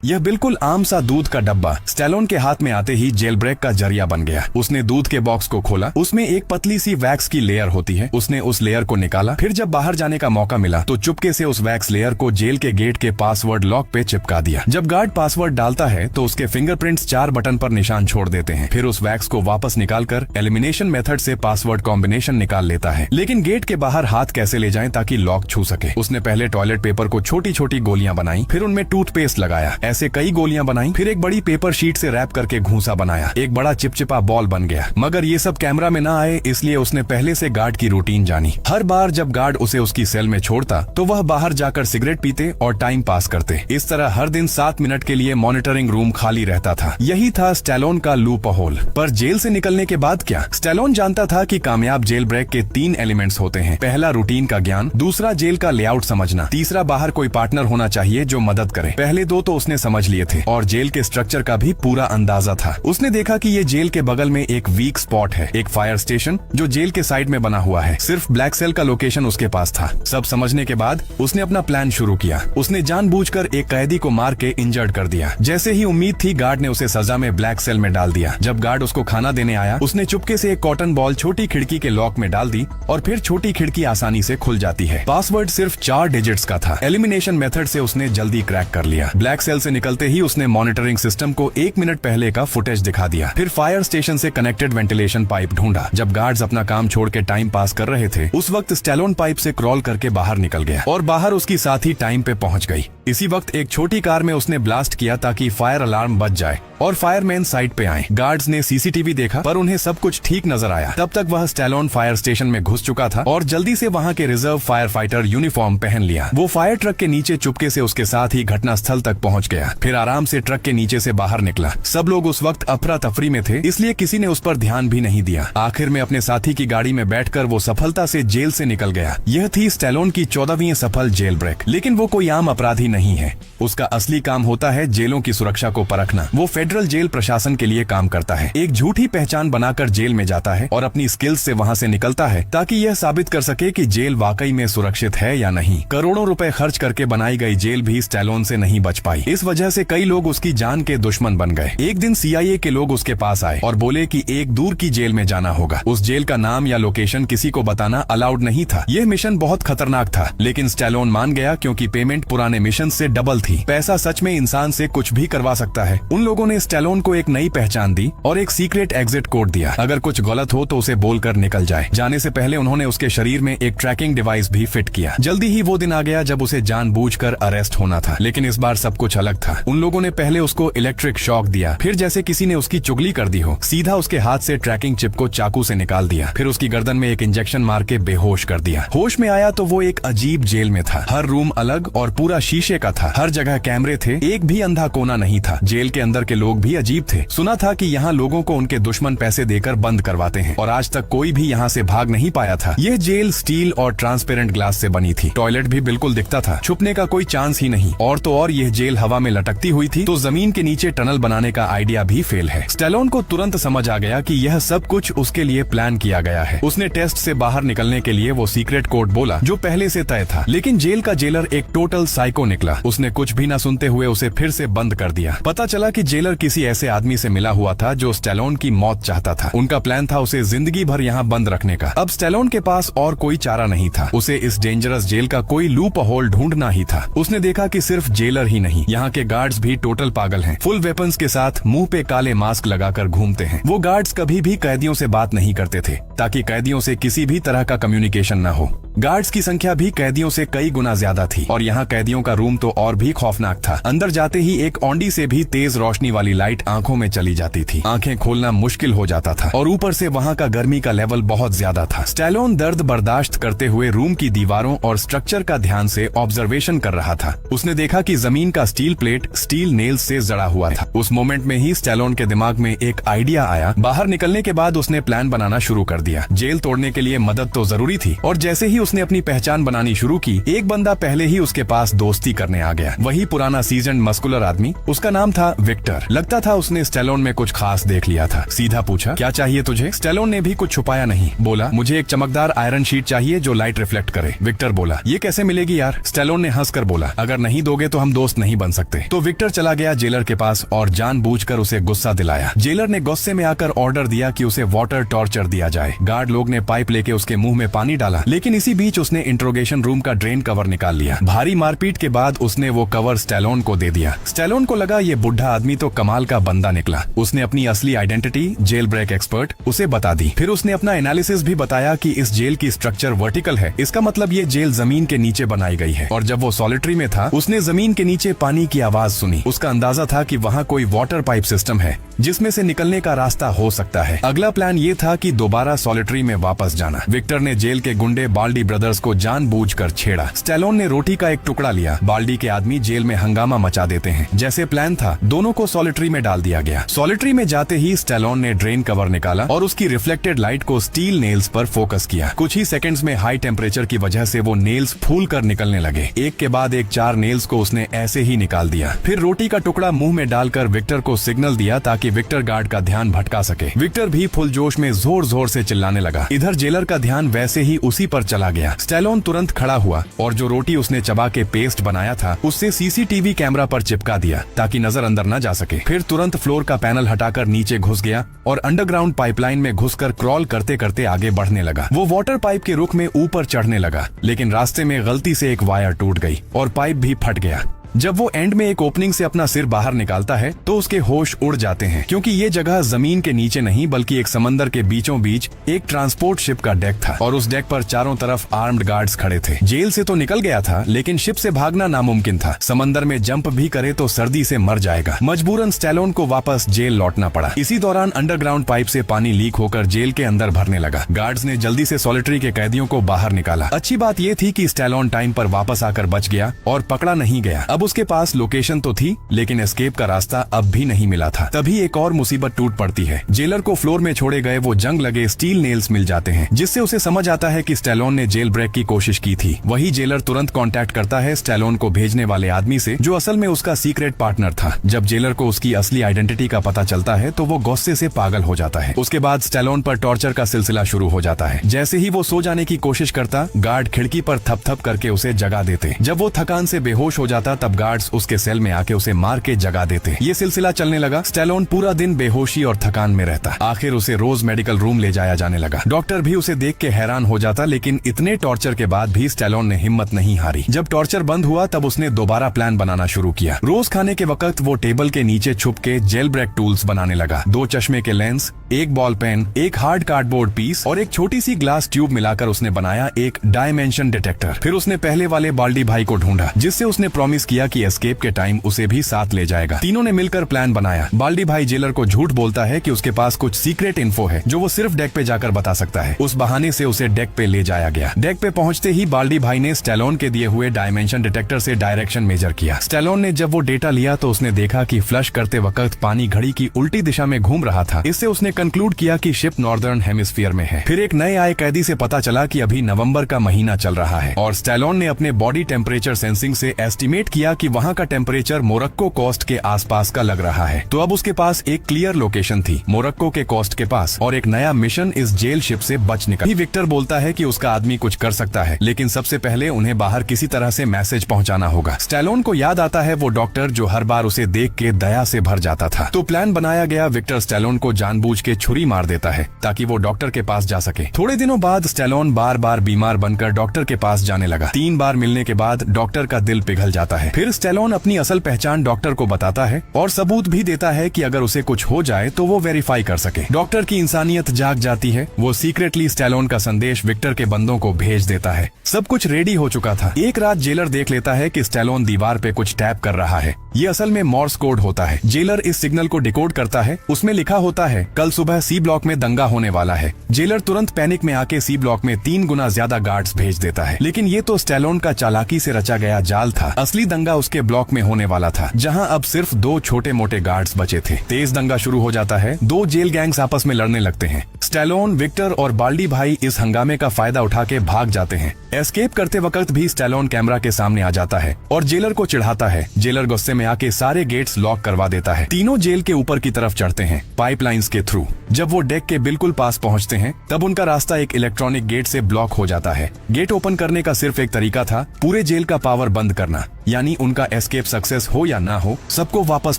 यह बिल्कुल आम सा दूध का डब्बा स्टैलोन के हाथ में आते ही जेल ब्रेक का जरिया बन गया। उसने दूध के बॉक्स को खोला, उसमें एक पतली सी वैक्स की लेयर होती है। उसने उस लेयर को निकाला, फिर जब बाहर जाने का मौका मिला तो चुपके से उस वैक्स लेयर को जेल के गेट के पासवर्ड लॉक पे चिपका दिया। जब गार्ड पासवर्ड डालता है तो उसके फिंगरप्रिंट्स 4 बटन पर निशान छोड़ देते हैं। फिर उस वैक्स को वापस निकालकर एलिमिनेशन मेथड से पासवर्ड कॉम्बिनेशन निकाल लेता है। लेकिन गेट के बाहर हाथ कैसे ले जाएं ताकि लॉक छू सके। उसने पहले टॉयलेट पेपर को छोटी छोटी गोलियां बनाई, फिर उनमें टूथपेस्ट लगाया, ऐसे कई गोलियां बनाई, फिर एक बड़ी पेपर शीट से रैप करके घूंसा बनाया। एक बड़ा चिपचिपा बॉल बन गया। मगर ये सब कैमरा में ना आए इसलिए उसने पहले से गार्ड की रूटीन जानी। हर बार जब गार्ड उसे उसकी सेल में छोड़ता तो वह बाहर जाकर सिगरेट पीते और टाइम पास करते। इस तरह हर दिन 7 मिनट के लिए मॉनिटरिंग रूम खाली रहता था। यही था स्टैलोन का लूप होल। पर जेल से निकलने के बाद क्या? स्टैलोन जानता था कि कामयाब जेल ब्रेक के 3 एलिमेंट्स होते हैं। पहला रूटीन का ज्ञान, दूसरा जेल का लेआउट समझना, तीसरा बाहर कोई पार्टनर होना चाहिए जो मदद करे। पहले 2 तो उसने समझ लिए थे और जेल के स्ट्रक्चर का भी पूरा अंदाजा था। उसने देखा कि ये जेल के बगल में एक वीक स्पॉट है, एक फायर स्टेशन जो जेल के साइड में बना हुआ है। सिर्फ ब्लैक सेल का लोकेशन उसके पास था। सब समझने के बाद उसने अपना प्लान शुरू किया। उसने जानबूझकर एक कैदी को मार के इंजर्ड कर दिया। जैसे ही उम्मीद थी गार्ड ने उसे सजा में ब्लैक सेल में डाल दिया। जब गार्ड उसको खाना देने आया उसने चुपके से एक कॉटन बॉल छोटी खिड़की के लॉक में डाल दी और फिर छोटी खिड़की आसानी से खुल जाती है। पासवर्ड सिर्फ 4 डिजिट्स का था। एलिमिनेशन मेथड से उसने जल्दी क्रैक कर लिया। ब्लैक सेल से निकलते ही उसने मॉनिटरिंग सिस्टम को 1 मिनट पहले का फुटेज दिखा दिया। फिर फायर स्टेशन से कनेक्टेड वेंटिलेशन पाइप ढूंढा। जब गार्ड्स अपना काम छोड़ के टाइम पास कर रहे थे उस वक्त स्टैलोन पाइप से क्रॉल करके बाहर निकल गया और बाहर उसकी साथी टाइम पे पहुंच गई। इसी वक्त एक छोटी कार में उसने ब्लास्ट किया ताकि फायर अलार्म बज जाए और फायरमैन साइड पे आए। गार्ड्स ने सीसीटीवी देखा पर उन्हें सब कुछ ठीक नजर आया। तब तक वह स्टैलोन फायर स्टेशन में घुस चुका था और जल्दी से वहां के रिजर्व फायर फाइटर यूनिफॉर्म पहन लिया। वो फायर ट्रक के नीचे चुपके से उसके साथ ही घटना स्थल तक पहुंच गया। फिर आराम से ट्रक के नीचे से बाहर निकला। सब लोग उस वक्त अफरा तफरी में थे इसलिए किसी ने उस पर ध्यान भी नहीं दिया। आखिर में अपने साथी की गाड़ी में बैठकर वो सफलता से जेल से निकल गया। यह थी स्टैलोन की 14वीं सफल जेल ब्रेक। लेकिन वो कोई आम अपराधी नहीं है। उसका असली काम होता है जेलों की सुरक्षा को परखना। वो फेडरल जेल प्रशासन के लिए काम करता है। एक झूठी पहचान बनाकर जेल में जाता है और अपनी स्किल्स से वहां से निकलता है ताकि यह साबित कर सके कि जेल वाकई में सुरक्षित है या नहीं। करोड़ों रुपए खर्च करके बनाई गई जेल भी स्टैलोन से नहीं बच पाई। इस वजह से कई लोग उसकी जान के दुश्मन बन गए। एक दिन CIA के लोग उसके पास आए और बोले कि एक दूर की जेल में जाना होगा। उस जेल का नाम या लोकेशन किसी को बताना अलाउड नहीं था। यह मिशन बहुत खतरनाक था लेकिन स्टैलोन मान गया क्योंकि पेमेंट पुराने मिशन से डबल थी। पैसा सच में इंसान से कुछ भी करवा सकता है। उन लोगों ने स्टैलोन को एक नई पहचान दी और एक सीक्रेट एग्जिट कोड दिया। अगर कुछ गलत हो तो उसे बोलकर निकल जाए। जाने से पहले उन्होंने उसके शरीर में एक ट्रैकिंग डिवाइस भी फिट किया। जल्दी ही वो दिन आ गया जब उसे जानबूझकर अरेस्ट होना था। लेकिन इस बार सब कुछ अलग था। उन लोगों ने पहले उसको इलेक्ट्रिक शॉक दिया, फिर जैसे किसी ने उसकी चुगली कर दी हो सीधा उसके हाथ से ट्रैकिंग चिप को चाकू से निकाल दिया। फिर उसकी गर्दन में एक इंजेक्शन मार के बेहोश कर दिया। होश में आया तो वो एक अजीब जेल में था। हर रूम अलग और पूरा शीशे का था। हर जगह कैमरे थे, एक भी अंधा कोना नहीं था। जेल के अंदर के लोग भी अजीब थे। सुना था कि यहाँ लोगों को उनके दुश्मन पैसे देकर बंद करवाते हैं और आज तक कोई भी यहाँ से भाग नहीं पाया था। यह जेल स्टील और ट्रांसपेरेंट ग्लास से बनी थी। टॉयलेट भी बिल्कुल दिखता था, छुपने का कोई चांस ही नहीं। और तो और यह जेल हवा में लटकती हुई थी तो जमीन के नीचे टनल बनाने का आइडिया भी फेल है। स्टैलोन को तुरंत समझ आ गया कि यह सब कुछ उसके लिए प्लान किया गया है। उसने टेस्ट से बाहर निकलने के लिए वो सीक्रेट कोड बोला जो पहले से तय था। लेकिन जेल का जेलर एक टोटल साइको निकला। उसने कुछ भी न सुनते हुए उसे फिर से बंद कर दिया। पता चला कि जेलर किसी ऐसे आदमी से मिला हुआ था जो स्टैलोन की मौत चाहता था। उनका प्लान था उसे जिंदगी भर यहाँ बंद रखने का। अब स्टैलोन के पास और कोई चारा नहीं था। उसे इस डेंजरस जेल का कोई लूप होल ढूंढना ही था। उसने देखा कि सिर्फ जेलर ही नहीं, यहाँ के गार्ड्स भी टोटल पागल हैं। फुल वेपन्स के साथ मुंह पे काले मास्क लगाकर घूमते हैं। वो गार्ड्स कभी भी कैदियों से बात नहीं करते थे ताकि कैदियों से किसी भी तरह का कम्युनिकेशन न हो। गार्ड्स की संख्या भी कैदियों से कई गुना ज्यादा थी और यहाँ कैदियों का रूम तो और भी खौफनाक था। अंदर जाते ही एक औंडी से भी तेज रोशनी वाली लाइट आंखों में चली जाती थी। आंखें खोलना मुश्किल हो जाता था और ऊपर से वहाँ का गर्मी का लेवल बहुत ज्यादा था। स्टैलोन दर्द बर्दाश्त करते हुए रूम की दीवारों और स्ट्रक्चर का ध्यान से ऑब्जर्वेशन कर रहा था। उसने देखा कि जमीन का स्टील प्लेट स्टील नेल्स से जड़ा हुआ था। उस मोमेंट में ही स्टैलोन के दिमाग में एक आइडिया आया। बाहर निकलने के बाद उसने प्लान बनाना शुरू कर दिया। जेल तोड़ने के लिए मदद तो जरूरी थी और जैसे ही उसने अपनी पहचान बनानी शुरू की, एक बंदा पहले ही उसके पास दोस्ती करने आ गया। वही पुराना सीजन मस्कुलर आदमी, उसका नाम था विक्टर। लगता था उसने स्टेलोन में कुछ खास देख लिया था। सीधा पूछा, क्या चाहिए तुझे? स्टेलोन ने भी कुछ छुपाया नहीं, बोला, मुझे एक चमकदार आयरन शीट चाहिए जो लाइट रिफ्लेक्ट करे। विक्टर बोला, ये कैसे मिलेगी यार? स्टेलोन ने हंसकर बोला, अगर नहीं दोगे तो हम दोस्त नहीं बन सकते। तो विक्टर चला गया जेलर के पास और जानबूझकर उसे गुस्सा दिलाया। जेलर ने गुस्से में आकर ऑर्डर दिया कि उसे वाटर टॉर्चर दिया जाए। गार्ड लोग ने पाइप लेके उसके मुंह में पानी डाला, लेकिन इसी बीच उसने इंट्रोगेशन रूम का ड्रेन कवर निकाल लिया। भारी मारपीट के बाद उसने वो कवर स्टेलोन को दे दिया। स्टेलोन को लगा ये बुढ़ा आदमी तो कमाल का बंदा निकला। उसने अपनी असली आइडेंटिटी, जेल ब्रेक एक्सपर्ट, उसे बता दी। फिर उसने अपना एनालिसिस भी बताया कि इस जेल की स्ट्रक्चर वर्टिकल है, इसका मतलब ये जेल जमीन के नीचे बनाई गई है। और जब वो सॉलिटरी में था, उसने जमीन के नीचे पानी की आवाज सुनी। उसका अंदाजा था कि वहाँ कोई वाटर पाइप सिस्टम है जिसमें से निकलने का रास्ता हो सकता है। अगला प्लान ये था कि दोबारा सॉलिटरी में वापस जाना। विक्टर ने जेल के गुंडे बाल्डी ब्रदर्स को जानबूझकर छेड़ा। स्टेलोन ने रोटी का एक टुकड़ा लिया। बाल्डी के आदमी जेल में हंगामा मचा देते हैं। जैसे प्लान था, दोनों को सॉलिटरी में डाल दिया गया। सॉलिटरी में जाते ही स्टेलोन ने ड्रेन कवर निकाला और उसकी रिफ्लेक्टेड लाइट को स्टील नेल्स पर फोकस किया। कुछ ही सेकंड्स में हाई टेम्परेचर की वजह से वो नेल्स फूल कर निकलने लगे। एक के बाद एक 4 नेल्स को उसने ऐसे ही निकाल दिया। फिर रोटी का टुकड़ा मुंह में डालकर विक्टर को सिग्नल दिया ताकि विक्टर गार्ड का ध्यान भटका सके। विक्टर भी फुल जोश में जोर जोर से चिल्लाने लगा। इधर जेलर का ध्यान वैसे ही उसी पर चला गया। स्टेलोन तुरंत खड़ा हुआ और जो रोटी उसने चबा के पेस्ट बनाया था उससे सीसीटीवी कैमरा पर चिपका दिया ताकि नजर अंदर न जा सके। फिर तुरंत फ्लोर का पैनल हटाकर नीचे घुस गया और अंडरग्राउंड पाइपलाइन में घुसकर क्रॉल करते करते आगे बढ़ने लगा। वो वाटर पाइप के रुख में ऊपर चढ़ने लगा, लेकिन रास्ते में गलती से एक वायर टूट गई और पाइप भी फट गया। जब वो एंड में एक ओपनिंग से अपना सिर बाहर निकालता है तो उसके होश उड़ जाते हैं, क्योंकि ये जगह जमीन के नीचे नहीं बल्कि एक समंदर के बीचों बीच एक ट्रांसपोर्ट शिप का डेक था और उस डेक पर चारों तरफ आर्म्ड गार्ड्स खड़े थे। जेल से तो निकल गया था, लेकिन शिप से भागना नामुमकिन था। समंदर में जंप भी करे तो सर्दी से मर जाएगा। मजबूरन स्टेलोन को वापस जेल लौटना पड़ा। इसी दौरान अंडरग्राउंड पाइप से पानी लीक होकर जेल के अंदर भरने लगा। गार्ड्स ने जल्दी से सॉलिटरी के कैदियों को बाहर निकाला। अच्छी बात ये थी कि स्टेलोन टाइम पर वापस आकर बच गया और पकड़ा नहीं गया। अब उसके पास लोकेशन तो थी, लेकिन एस्केप का रास्ता अब भी नहीं मिला था। तभी एक और मुसीबत टूट पड़ती है। जेलर को फ्लोर में छोड़े गए वो जंग लगे स्टील नेल्स मिल जाते हैं, जिससे उसे समझ आता है कि स्टेलोन ने जेल ब्रेक की कोशिश की थी। वही जेलर तुरंत कांटेक्ट करता है स्टेलोन को भेजने वाले आदमी से, जो असल में उसका सीक्रेट पार्टनर था। जब जेलर को उसकी असली आइडेंटिटी का पता चलता है तो वो गुस्से से पागल हो जाता है। उसके बाद स्टेलोन पर टॉर्चर का सिलसिला शुरू हो जाता है। जैसे ही वो सो जाने की कोशिश करता, गार्ड खिड़की पर थप थप करके उसे जगा देते। जब वो थकान से बेहोश हो जाता तब गार्ड्स उसके सेल में आके उसे मार के जगा देते। ये सिलसिला चलने लगा। स्टेलोन पूरा दिन बेहोशी और थकान में रहता। आखिर उसे रोज मेडिकल रूम ले जाया जाने लगा। डॉक्टर भी उसे देख के हैरान हो जाता, लेकिन इतने टॉर्चर के बाद भी स्टेलोन ने हिम्मत नहीं हारी। जब टॉर्चर बंद हुआ तब उसने दोबारा प्लान बनाना शुरू किया। रोज खाने के वक्त वो टेबल के नीचे छुप के जेल ब्रेक टूल्स बनाने लगा। 2 चश्मे के लेंस, एक बॉल पेन, एक हार्ड कार्डबोर्ड पीस और एक छोटी सी ग्लास ट्यूब मिलाकर उसने बनाया एक डायमेंशन डिटेक्टर। फिर उसने पहले वाले बाल्डी भाई को ढूंढा, जिससे उसने प्रॉमिस किया कि एस्केप के टाइम उसे भी साथ ले जाएगा। तीनों ने मिलकर प्लान बनाया। बाल्डी भाई जेलर को झूठ बोलता है कि उसके पास कुछ सीक्रेट इन्फो है जो वो सिर्फ डेक पे जाकर बता सकता है। उस बहाने से उसे डेक पे ले जाया गया। डेक पे पहुंचते ही बाल्डी भाई ने स्टेलोन के दिए हुए डायमेंशन डिटेक्टर से डायरेक्शन मेजर किया। स्टेलोन ने जब वो डेटा लिया तो उसने देखा कि फ्लश करते वक्त पानी घड़ी की उल्टी दिशा में घूम रहा था। इससे उसने कंक्लूड किया कि शिप नॉर्दर्न हेमिस्फीयर में है। फिर एक नए आए कैदी से पता चला कि अभी नवंबर का महीना चल रहा है और स्टेलोन ने अपने बॉडी टेम्परेचर सेंसिंग से एस्टिमेट किया कि वहाँ का टेम्परेचर मोरक्को कोस्ट के आसपास का लग रहा है। तो अब उसके पास एक क्लियर लोकेशन थी, मोरक्को के कोस्ट के पास, और एक नया मिशन इस जेल शिप से बच निकल। विक्टर बोलता है कि उसका आदमी कुछ कर सकता है, लेकिन सबसे पहले उन्हें बाहर किसी तरह से मैसेज पहुंचाना होगा। स्टेलोन को याद आता है वो डॉक्टर जो हर बार उसे देख के दया से भर जाता था। तो प्लान बनाया गया। विक्टर स्टेलोन को जानबूझ के छुरी मार देता है ताकि वो डॉक्टर के पास जा सके। थोड़े दिनों बाद स्टेलोन बार बार बीमार बनकर डॉक्टर के पास जाने लगा। 3 बार मिलने के बाद डॉक्टर का दिल पिघल जाता है। फिर स्टेलोन अपनी असल पहचान डॉक्टर को बताता है और सबूत भी देता है कि अगर उसे कुछ हो जाए तो वो वेरीफाई कर सके। डॉक्टर की इंसानियत जाग जाती है। वो सीक्रेटली स्टेलोन का संदेश विक्टर के बंदों को भेज देता है। सब कुछ रेडी हो चुका था। एक रात जेलर देख लेता है कि स्टेलोन दीवार पे कुछ टैप कर रहा है। ये असल में मॉर्स कोड होता है। जेलर इस सिग्नल को डिकोड करता है। उसमें लिखा होता है, कल सुबह सी ब्लॉक में दंगा होने वाला है। जेलर तुरंत पैनिक में आके सी ब्लॉक में 3 गुना ज्यादा गार्ड्स भेज देता है। लेकिन ये तो स्टेलोन का चालाकी से रचा गया जाल था। असली दंगा दंगा उसके ब्लॉक में होने वाला था, जहां अब सिर्फ 2 छोटे मोटे गार्ड्स बचे थे। तेज दंगा शुरू हो जाता है। 2 जेल गैंग्स आपस में लड़ने लगते हैं। स्टैलोन, विक्टर और बाल्डी भाई इस हंगामे का फायदा उठा के भाग जाते हैं। एस्केप करते वक्त भी स्टैलोन कैमरा के सामने आ जाता है और जेलर को चिढ़ाता है। जेलर गुस्से में आके सारे गेट्स लॉक करवा देता है। तीनों जेल के ऊपर की तरफ चढ़ते हैं पाइपलाइंस के थ्रू। जब वो डेक के बिल्कुल पास पहुंचते हैं तब उनका रास्ता एक इलेक्ट्रॉनिक गेट से ब्लॉक हो जाता है। गेट ओपन करने का सिर्फ एक तरीका था, पूरे जेल का पावर बंद करना, यानी उनका एस्केप सक्सेस हो या ना हो सबको वापस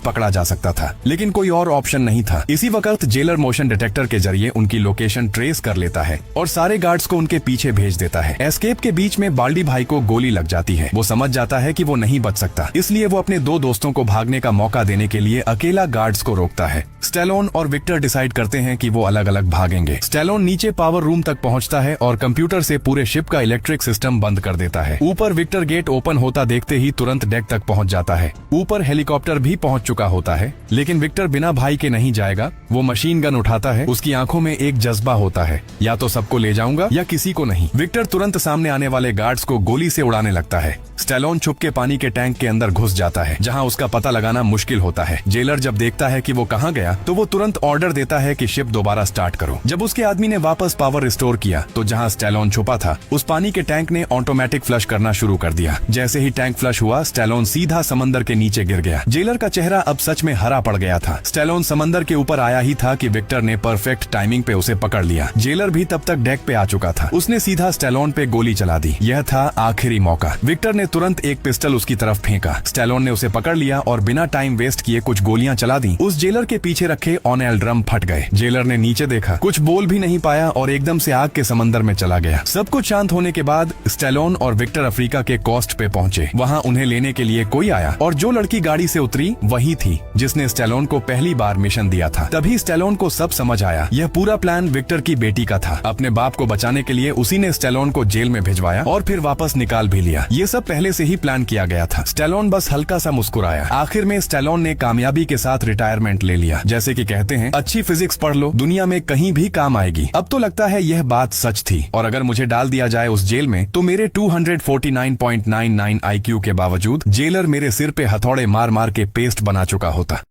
पकड़ा जा सकता था, लेकिन कोई और ऑप्शन नहीं था। इसी वक्त जेलर मोशन डिटेक्टर के जरिए उनकी लोकेशन ट्रेस कर लेता है और सारे गार्ड्स को उनके पीछे भेज देता है। एस्केप के बीच में बाल्डी भाई को गोली लग जाती है। वो समझ जाता है कि वो नहीं बच सकता, इसलिए वो अपने 2 दोस्तों को भागने का मौका देने के लिए अकेला गार्ड्स को रोकता है। स्टैलोन और विक्टर डिसाइड करते हैं कि वो अलग अलग भागेंगे। स्टैलोन नीचे पावर रूम तक पहुंचता है और कंप्यूटर से पूरे शिप का इलेक्ट्रिक सिस्टम बंद कर देता है। ऊपर विक्टर गेट ओपन होता देखते ही तुरंत डेक तक पहुंच जाता है। ऊपर हेलीकॉप्टर भी पहुंच चुका होता है, लेकिन विक्टर बिना भाई के नहीं जाएगा। वो मशीन गन उठाता है। उसकी आंखों में एक जज्बा होता है, या तो सबको ले जाऊंगा या किसी को नहीं। विक्टर तुरंत सामने आने वाले गार्ड्स को गोली से उड़ाने लगता है। स्टैलोन छुप के पानी के टैंक के अंदर घुस जाता है, जहां उसका पता लगाना मुश्किल होता है। जेलर जब देखता है कि वो कहां गया तो वो तुरंत ऑर्डर देता है कि शिप दोबारा स्टार्ट करो। जब उसके आदमी ने वापस पावर रिस्टोर किया तो जहां स्टैलोन छुपा था उस पानी के टैंक ने ऑटोमेटिक फ्लश करना शुरू कर दिया। जैसे ही टैंक फ्लश हुआ स्टैलोन सीधा समंदर के नीचे गिर गया। जेलर का चेहरा अब सच में हरा पड़ गया था। स्टैलोन समंदर के ऊपर आया ही था कि विक्टर ने परफेक्ट टाइमिंग पे उसे पकड़ लिया। जेलर भी तब तक डेक पे आ चुका था। उसने सीधा स्टैलोन पे गोली चला दी। यह था आखिरी मौका। विक्टर ने तुरंत एक पिस्टल उसकी तरफ फेंका। स्टैलोन ने उसे पकड़ लिया और बिना टाइम वेस्ट किए कुछ गोलियां चला दी। उस जेलर के पीछे रखे ऑनएल ड्रम फट गए। जेलर ने नीचे देखा, कुछ बोल भी नहीं पाया और एकदम से आग के समंदर में चला गया। सब कुछ शांत होने के बाद स्टैलोन और विक्टर अफ्रीका के कोस्ट पे पहुंचे। वहां उन्हें लेने के लिए कोई आया और जो लड़की गाड़ी से उतरी वही थी जिसने स्टैलोन को पहली बार मिशन दिया था। तभी स्टैलोन को सब समझ आया। यह पूरा प्लान विक्टर की बेटी का था। अपने बाप को बचाने के लिए उसी ने स्टैलोन को जेल में भिजवाया और फिर वापस निकाल भी लिया। ये सब पहले से ही प्लान किया गया था। स्टैलोन बस हल्का सा मुस्कुराया। आखिर में स्टैलोन ने कामयाबी के साथ रिटायरमेंट ले लिया। जैसे कि कहते हैं, अच्छी फिजिक्स पढ़ लो, दुनिया में कहीं भी काम आएगी। अब तो लगता है यह बात सच थी और अगर मुझे डाल दिया जाए उस जेल में तो मेरे 249.99 IQ के बावजूद जेलर मेरे सिर पे हथौड़े मार मार के पेस्ट बना चुका होता।